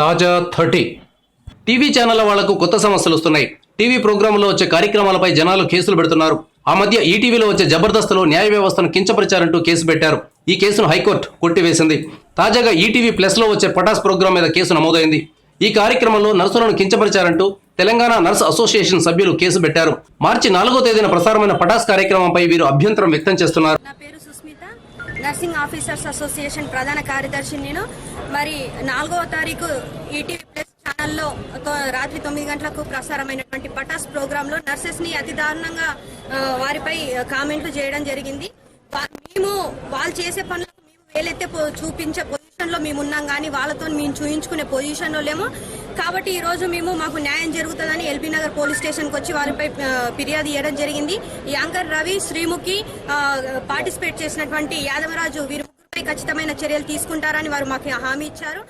తాజా 30 టీవీ ఛానళ్ల వాళ్లకు కొత్త సమస్యలు వస్తున్నాయి. టీవీ ప్రోగ్రాంలో వచ్చే కార్యక్రమాలపై జనాలు కేసులు పెడుతున్నారు. ఆ మధ్య ఈటీవీలో వచ్చే జబర్దస్త్లో న్యాయ వ్యవస్థను కించపరిచారంటూ కేసు పెట్టారు. ఈ కేసును హైకోర్టు కొట్టివేసింది. తాజాగా ఈటీవీ ప్లస్లో వచ్చే పటాస్ ప్రోగ్రాం మీద కేసు నమోదైంది. ఈ కార్యక్రమంలో నర్సులను కించపరిచారంటూ తెలంగాణ నర్స్ అసోసియేషన్ సభ్యులు కేసు పెట్టారు. మార్చి 4వ తేదీన ప్రసారమైన పటాస్ కార్యక్రమంపై వీరు అభ్యంతరం వ్యక్తం చేస్తున్నారు. నా పేరు సుస్మిత, నర్సింగ్ ఆఫీసర్స్ అసోసియేషన్ ప్రధాన కార్యదర్శి. నేను మరి 4వ తారీఖు ఈటీవీ ప్లస్ ఛానల్లో రాత్రి 9 గంటలకు ప్రసారమైనటువంటి పటాస్ ప్రోగ్రాంలో నర్సెస్ ని అతి దారుణంగా వారిపై కామెంట్లు చేయడం జరిగింది. మేము వాళ్ళు చేసే పనులకు మేము వేలెత్తే చూపించే పొజిషన్ లో మేము ఉన్నాం, కానీ వాళ్ళతో మేము చూయించుకునే పొజిషన్ లో లేము. కాబట్టి ఈ రోజు మేము మాకు న్యాయం జరుగుతుందని ఎల్బీ నగర్ పోలీస్ స్టేషన్ కు వచ్చి వారిపై ఫిర్యాదు ఇవ్వడం జరిగింది. యాంకర్ రవి, శ్రీముఖి, పార్టిసిపేట్ చేసినటువంటి యాదవరాజు వీరి ముగ్గురుపై ఖచ్చితమైన చర్యలు తీసుకుంటారని వారు మాకు హామీ ఇచ్చారు.